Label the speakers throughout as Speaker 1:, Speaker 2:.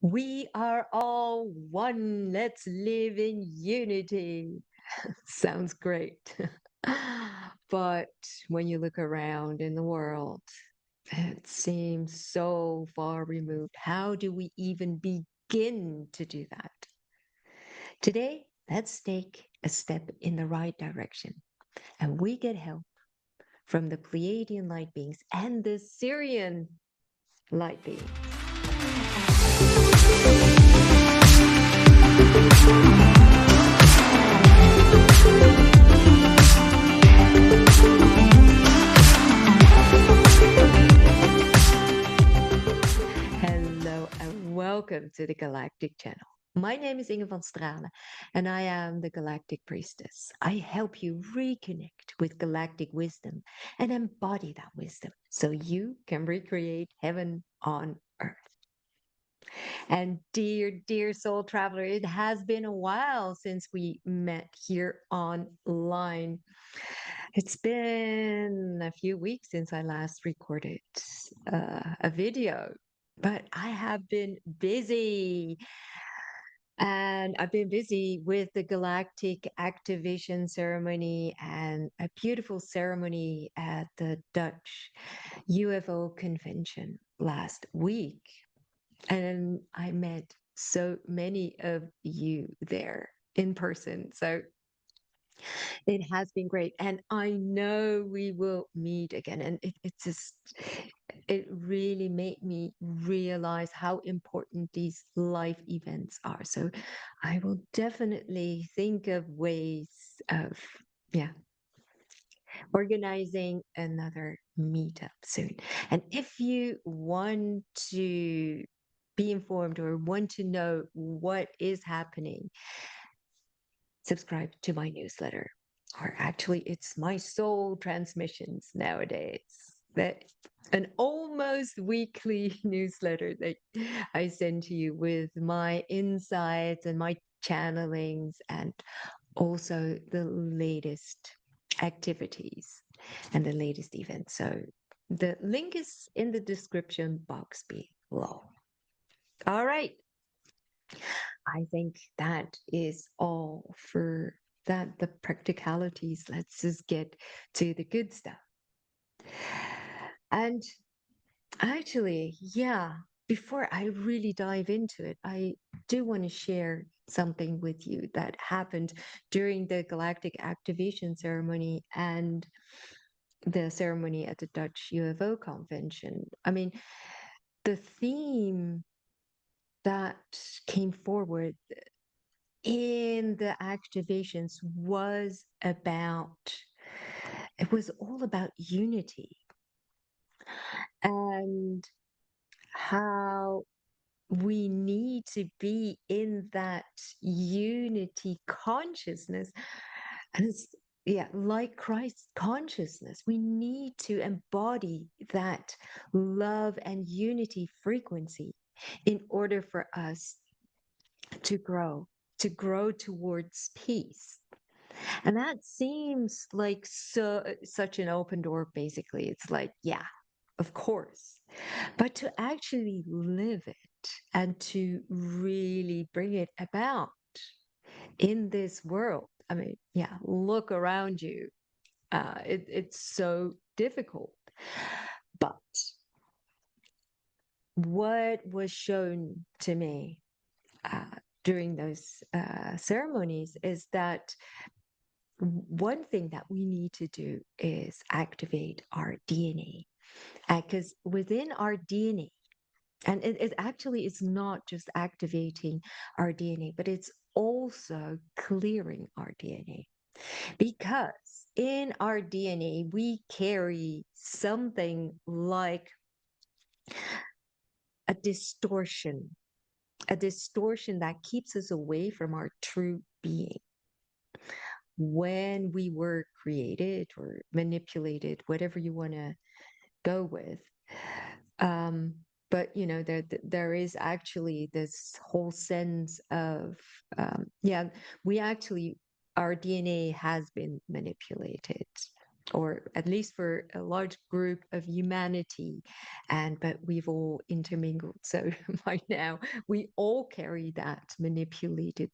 Speaker 1: We are all one. Let's live in unity. Sounds great. But when you look around in the world, it seems so far removed. How do we even begin to do that? Today, let's take a step in the right direction. And we get help from the Pleiadian light beings and the Sirian light beings. Hello and welcome to the Galactic Channel. My name is Inge van Stralen and I am the Galactic Priestess. I help you reconnect with galactic wisdom and embody that wisdom so you can recreate heaven on earth. And dear soul traveler, it has been a while since we met here online. It's been a few weeks since I last recorded a video, but I have been busy. And I've been busy with the Galactic Activation Ceremony and a beautiful ceremony at the Dutch UFO convention last week. And I met so many of you there in person. So it has been great. And I know we will meet again. And it really made me realize how important these life events are. So I will definitely think of ways of, yeah, organizing another meetup soon. And if you want to be informed or want to know what is happening, subscribe to my newsletter. Or actually, it's my soul transmissions nowadays. That an almost weekly newsletter that I send to you with my insights and my channelings and also the latest activities and the latest events. So the link is in the description box below. All right. I think that is all for that, the practicalities. Let's just get to the good stuff. And actually, yeah, before I really dive into it, I do want to share something with you that happened during the Galactic Activation Ceremony and the ceremony at the Dutch UFO convention. I mean, the theme that came forward in the activations it was all about unity and how we need to be in that unity consciousness. And it's, yeah, like Christ's consciousness, we need to embody that love and unity frequency in order for us to grow, to grow towards peace. And that seems like such an open door, basically. It's like, yeah, of course. But to actually live it and to really bring it about in this world, I mean, yeah, look around you. It's so difficult. But what was shown to me uh, during those ceremonies is that one thing that we need to do is activate our DNA. Because within our DNA, and it actually is not just activating our DNA, but it's also clearing our DNA. Because in our DNA, we carry something like a distortion, a distortion that keeps us away from our true being. When we were created or manipulated, whatever you want to go with. Um, but there is actually this whole sense of yeah, we actually our DNA has been manipulated. or at least for a large group of humanity. And but we've all intermingled. So by now we all carry that manipulated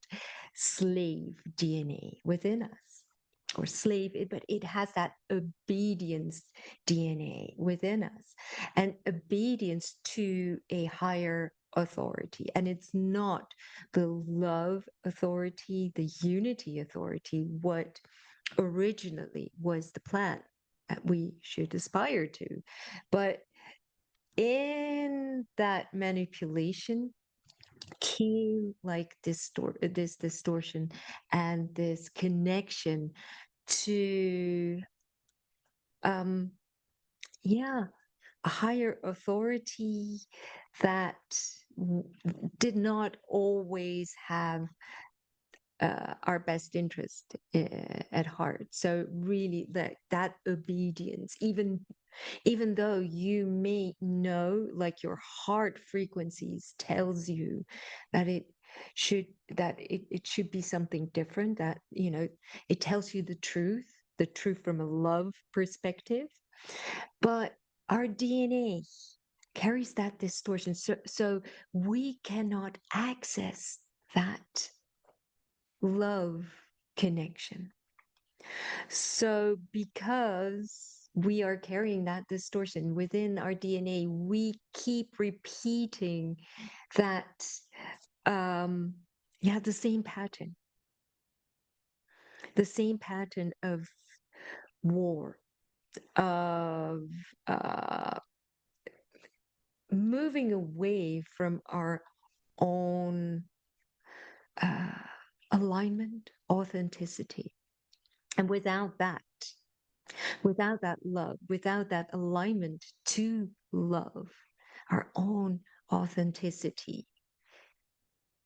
Speaker 1: slave DNA within us. Or slave, but it has that obedience DNA within us, and obedience to a higher authority. And it's not the love authority, the unity authority, what originally was the plan that we should aspire to. But in that manipulation came like this distortion and this connection to um yeah, a higher authority that w- did not always have our best interest at heart. So really, that obedience, even though you may know, like your heart frequencies tells you that should it should be something different. That it tells you the truth from a love perspective, but our DNA carries that distortion, so we cannot access that love connection. So, because we are carrying that distortion within our DNA, we keep repeating that, um, yeah, the same pattern of war, of uh, moving away from our own uh, alignment, authenticity. And without that love, without that alignment to love, our own authenticity,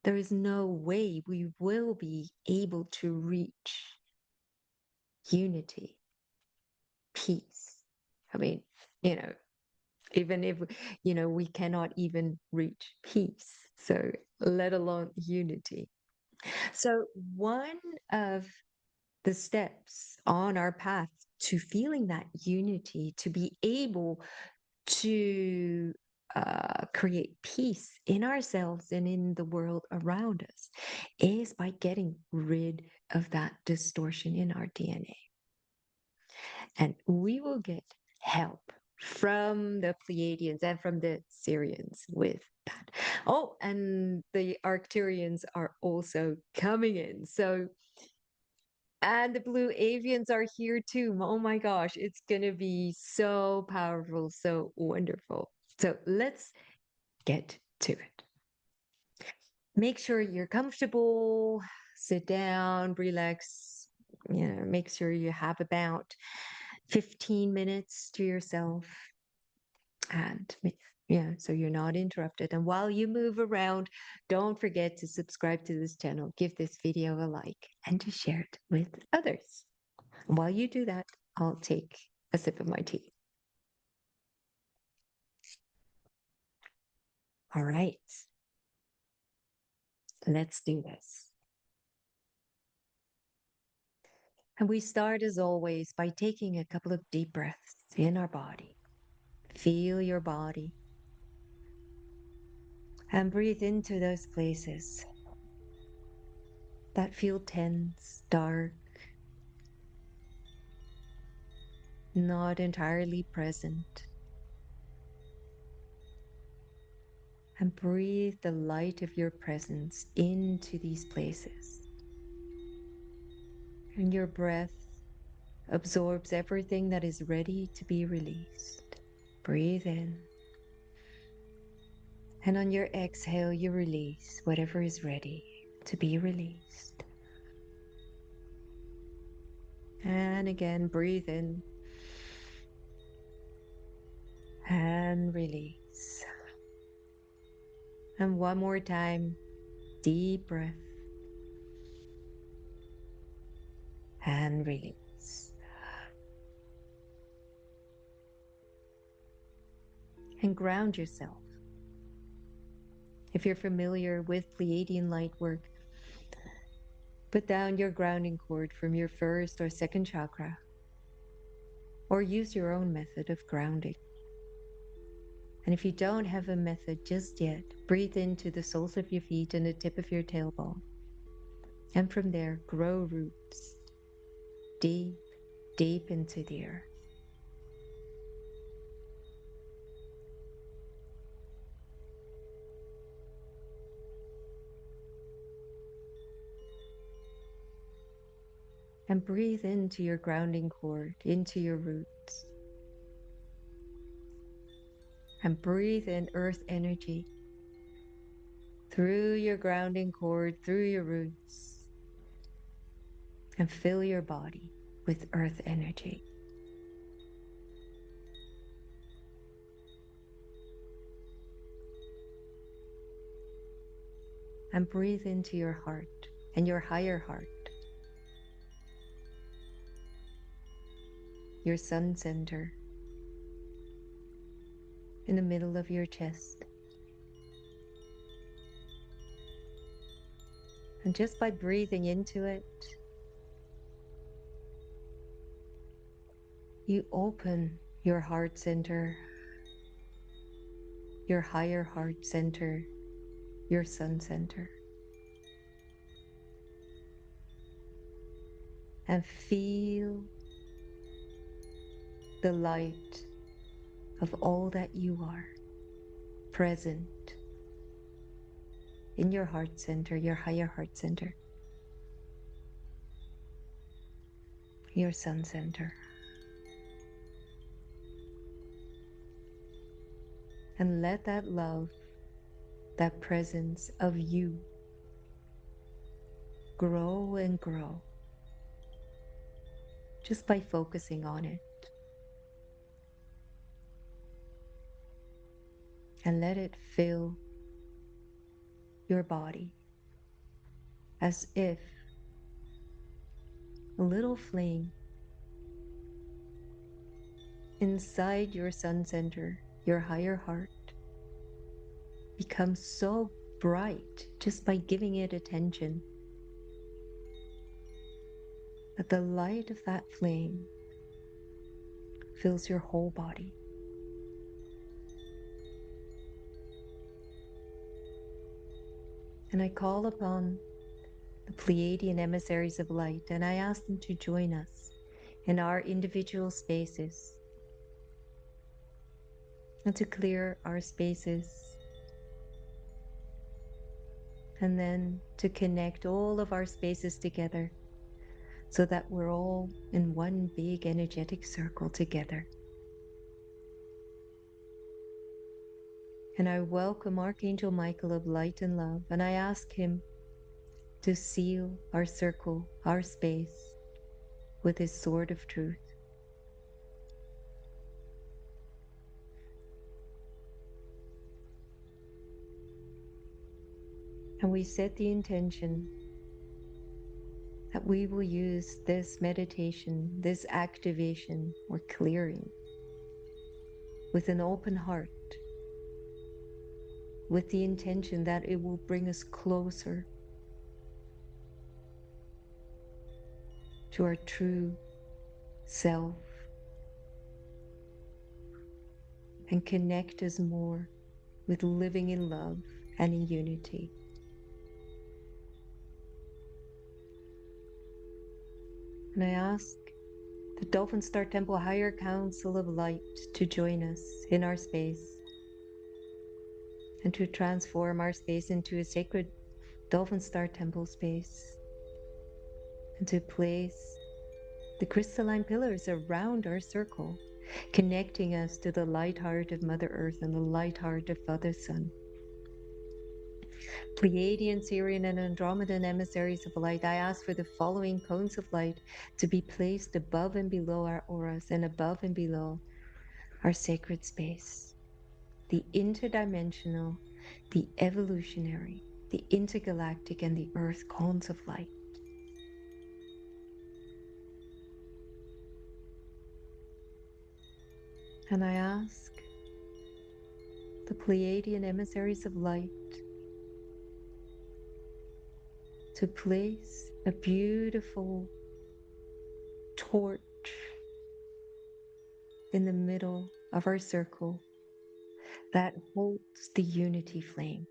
Speaker 1: there is no way we will be able to reach unity, peace. I mean, you know, even if, we cannot even reach peace. So, let alone unity. So, one of the steps on our path to feeling that unity, to be able to create peace in ourselves and in the world around us, is by getting rid of that distortion in our DNA. And we will get help from the Pleiadians and from the Sirians with that. Oh, and the Arcturians are also coming in. So, and the blue avians are here too. Oh my gosh, it's going to be so powerful, so wonderful. So let's get to it. Make sure you're comfortable, sit down, relax, make sure you have about 15 minutes to yourself, and so you're not interrupted. And while you move around, don't forget to subscribe to this channel, give this video a like, and to share it with others. While you do that, I'll take a sip of my tea. All right, let's do this. And we start, as always, by taking a couple of deep breaths in our body. Feel your body and breathe into those places that feel tense, dark, not entirely present. And breathe the light of your presence into these places. And your breath absorbs everything that is ready to be released. Breathe in. And on your exhale, you release whatever is ready to be released. And again, breathe in and release. And one more time, deep breath and release. And ground yourself. If you're familiar with Pleiadian light work, put down your grounding cord from your first or second chakra or use your own method of grounding. And if you don't have a method just yet, breathe into the soles of your feet and the tip of your tailbone. And from there, grow roots deep, deep into the earth. And breathe into your grounding cord, into your roots. And breathe in earth energy through your grounding cord, through your roots. And fill your body with earth energy. And breathe into your heart and your higher heart, your sun center in the middle of your chest. And just by breathing into it, you open your heart center, your higher heart center, your sun center. And feel the light of all that you are present in your heart center, your higher heart center, your sun center. And let that love, that presence of you grow and grow just by focusing on it. And let it fill your body as if a little flame inside your sun center, your higher heart, becomes so bright just by giving it attention that the light of that flame fills your whole body. And I call upon the Pleiadian emissaries of light, and I ask them to join us in our individual spaces and to clear our spaces, and then to connect all of our spaces together so that we're all in one big energetic circle together. And I welcome Archangel Michael of light and love, and I ask him to seal our circle, our space, with his sword of truth. And we set the intention that we will use this meditation, this activation or clearing with an open heart, with the intention that it will bring us closer to our true self and connect us more with living in love and in unity. And I ask the Dolphin Star Temple Higher Council of Light to join us in our space and to transform our space into a sacred Dolphin Star Temple space, and to place the crystalline pillars around our circle, connecting us to the light heart of Mother Earth and the light heart of Father Sun. Pleiadian, Sirian, and Andromedan emissaries of light, I ask for the following cones of light to be placed above and below our auras and above and below our sacred space. The interdimensional, the evolutionary, the intergalactic, and the earth cones of light. And I ask the Pleiadian emissaries of light to place a beautiful torch in the middle of our circle that holds the unity flame.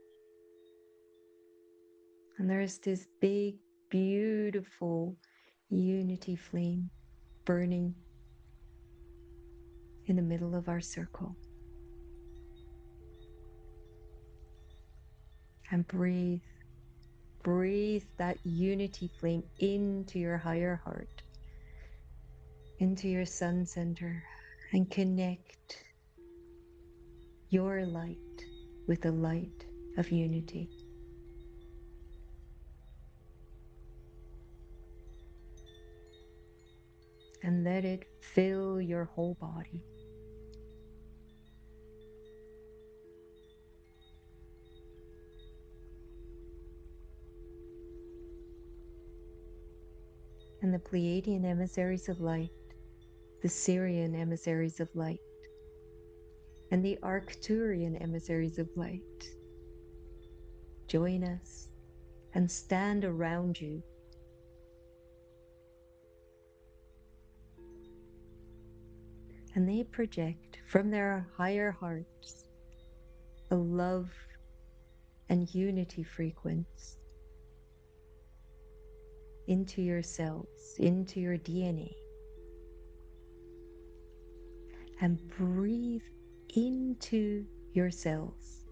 Speaker 1: And there's this big, beautiful unity flame burning in the middle of our circle. And breathe that unity flame into your higher heart, into your sun center, and connect your light with the light of unity. And let it fill your whole body. And the Pleiadian emissaries of light, the Sirian emissaries of light, and the Arcturian emissaries of light join us and stand around you. And they project from their higher hearts a love and unity frequency into your cells, into your DNA. And breathe into your cells.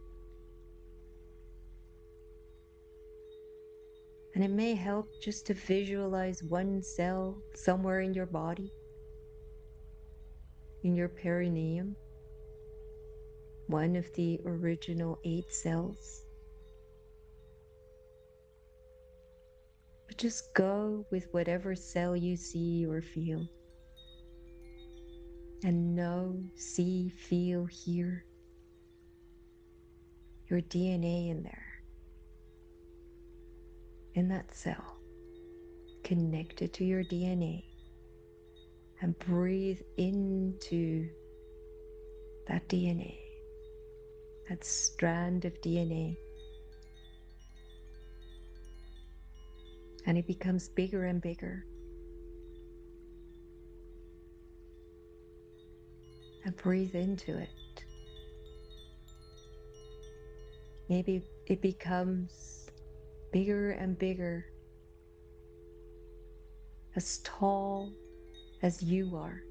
Speaker 1: And it may help just to visualize one cell somewhere in your body, in your perineum, one of the original 8 cells. But just go with whatever cell you see or feel. And know, see, feel, hear your DNA in there, in that cell, connected to your DNA. And breathe into that DNA, that strand of DNA. And it becomes bigger and bigger. And breathe into it. Maybe it becomes bigger and bigger, as tall as you are.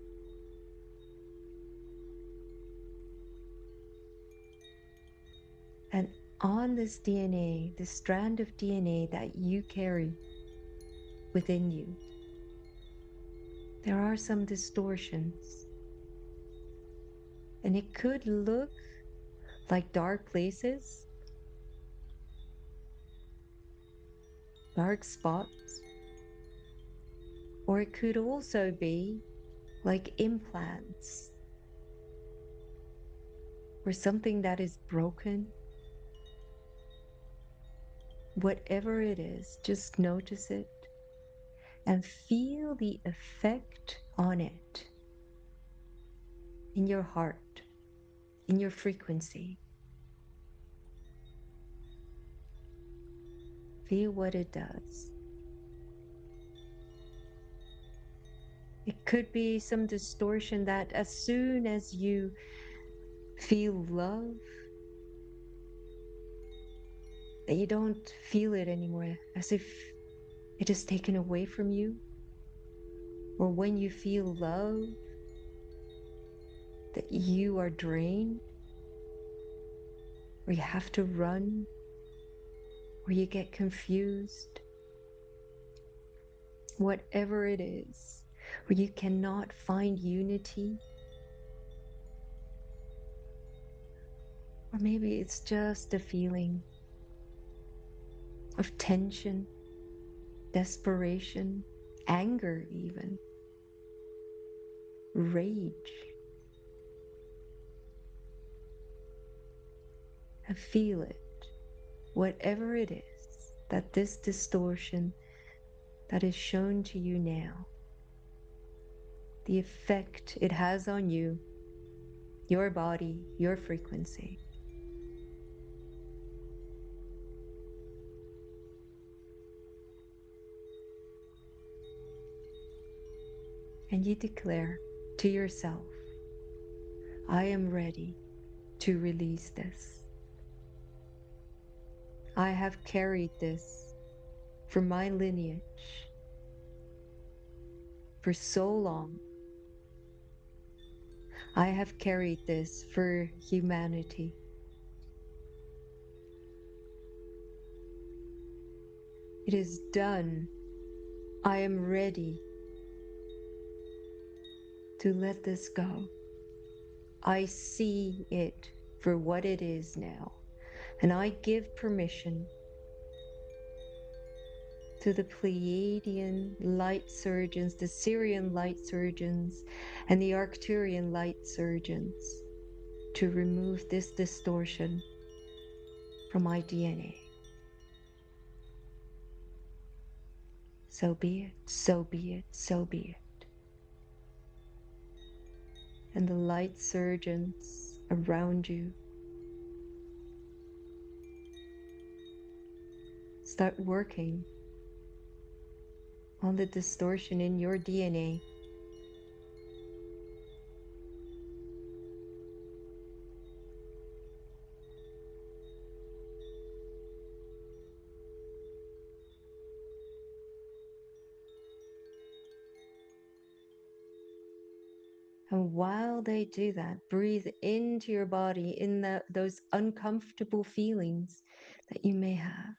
Speaker 1: And on this DNA, this strand of DNA that you carry within you, there are some distortions. And it could look like dark places, dark spots, or it could also be like implants or something that is broken. Whatever it is, just notice it and feel the effect on it in your heart, in your frequency. Feel what it does. It could be some distortion that as soon as you feel love, that you don't feel it anymore, as if it is taken away from you. Or when you feel love, that you are drained, or you have to run, or you get confused. Whatever it is, where you cannot find unity, or maybe it's just a feeling of tension, desperation, anger even, rage. And feel it, whatever it is, that this distortion that is shown to you now, the effect it has on you, your body, your frequency. And you declare to yourself, I am ready to release this. I have carried this for my lineage for so long. I have carried this for humanity. It is done. I am ready to let this go. I see it for what it is now, and I give permission to the Pleiadian light surgeons, the Sirian light surgeons, and the Arcturian light surgeons to remove this distortion from my DNA. So be it, so be it, so be it. And the light surgeons around you start working on the distortion in your DNA. And while they do that, breathe into your body in those uncomfortable feelings that you may have.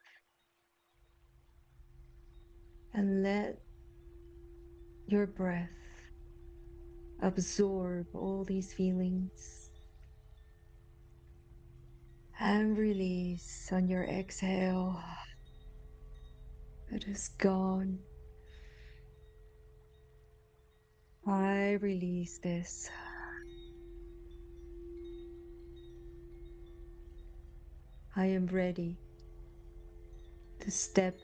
Speaker 1: And let your breath absorb all these feelings and release on your exhale. It is gone. I release this. I am ready to step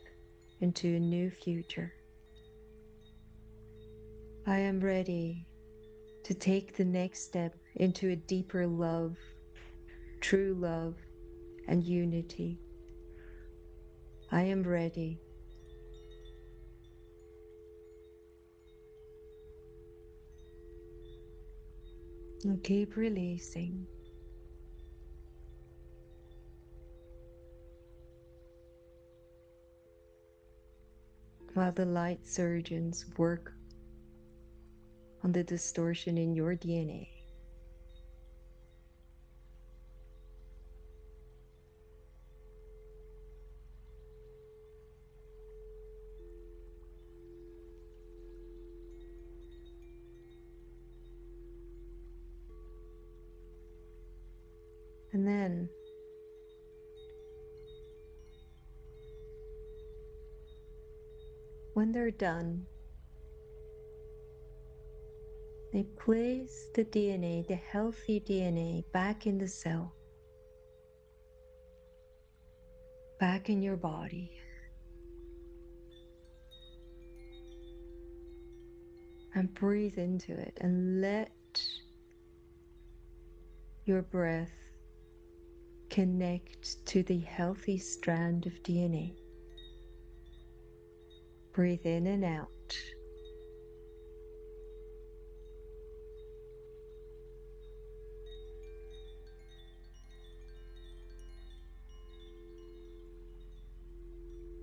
Speaker 1: into a new future. I am ready to take the next step into a deeper love, true love, and unity. I am ready. And keep releasing. While the light surgeons work on the distortion in your DNA. And then when they're done, they place the DNA, the healthy DNA, back in the cell, back in your body. And breathe into it and let your breath connect to the healthy strand of DNA. Breathe in and out.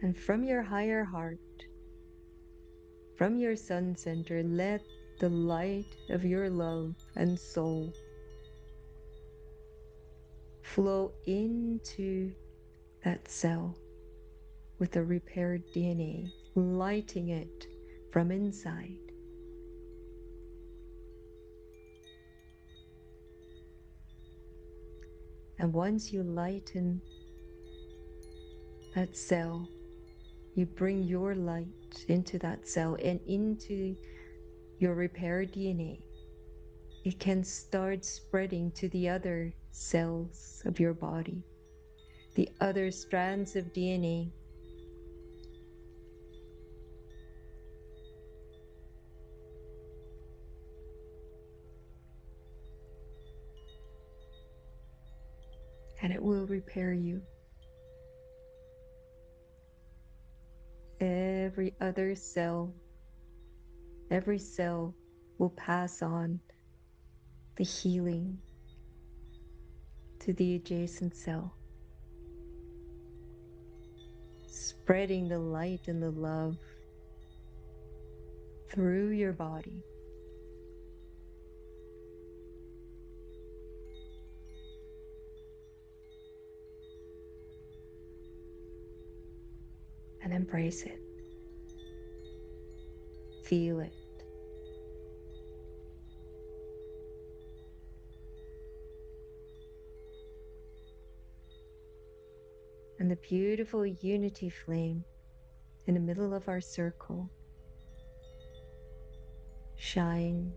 Speaker 1: And from your higher heart, from your sun center, let the light of your love and soul flow into that cell with the repaired DNA, lighting it from inside. And once you lighten that cell, you bring your light into that cell and into your repaired DNA. It can start spreading to the other cells of your body, the other strands of DNA. And it will repair you. Every other cell, every cell will pass on the healing to the adjacent cell, spreading the light and the love through your body. And embrace it. Feel it. And the beautiful unity flame in the middle of our circle shines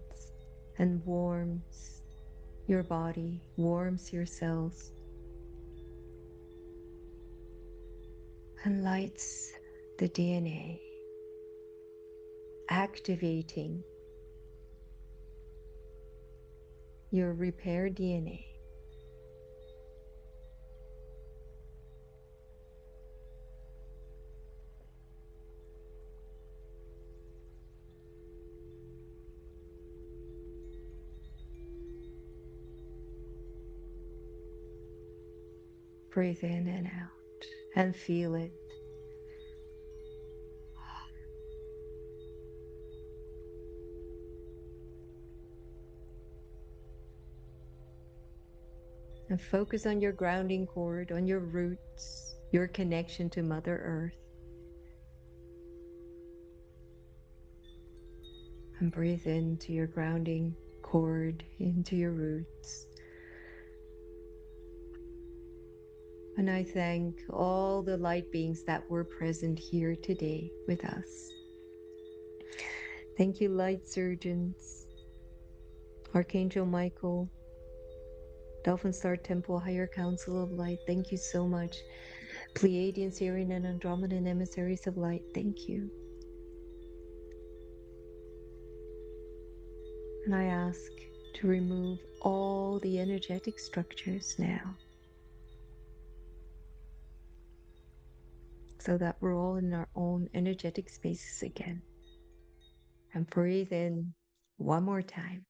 Speaker 1: and warms your body, warms your cells, and lights the DNA, activating your repair DNA. Breathe in and out and feel it. And focus on your grounding cord, on your roots, your connection to Mother Earth. And breathe into your grounding cord, into your roots. And I thank all the light beings that were present here today with us. Thank you, light surgeons, Archangel Michael, Dolphin Star Temple, Higher Council of Light. Thank you so much. Pleiadian, Sirian, and Andromedan emissaries of light. Thank you. And I ask to remove all the energetic structures now, so that we're all in our own energetic spaces again. And breathe in one more time.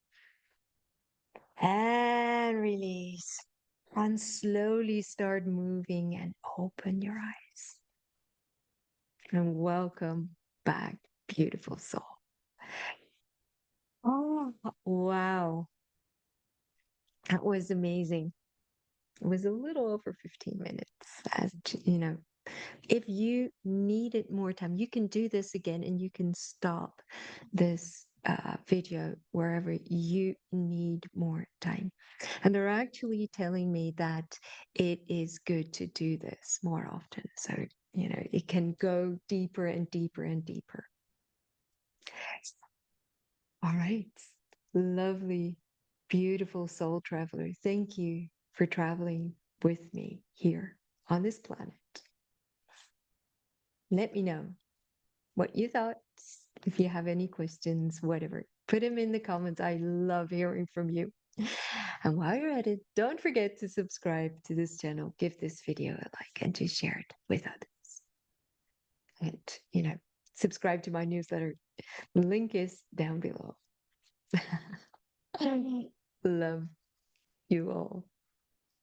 Speaker 1: And release. And slowly start moving and open your eyes. And welcome back, beautiful soul. Oh, wow. That was amazing. It was a little over 15 minutes. As you know, if you needed more time, you can do this again and you can stop this video wherever you need more time. And they're actually telling me that it is good to do this more often. So, you know, it can go deeper and deeper and deeper. All right. Lovely, beautiful soul traveler. Thank you for traveling with me here on this planet. Let me know what you thought. If you have any questions, whatever, put them in the comments. I love hearing from you. And while you're at it, don't forget to subscribe to this channel, give this video a like, and to share it with others. And, you know, subscribe to my newsletter. The link is down below. Love you all,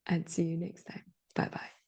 Speaker 1: and see you next time. Bye bye.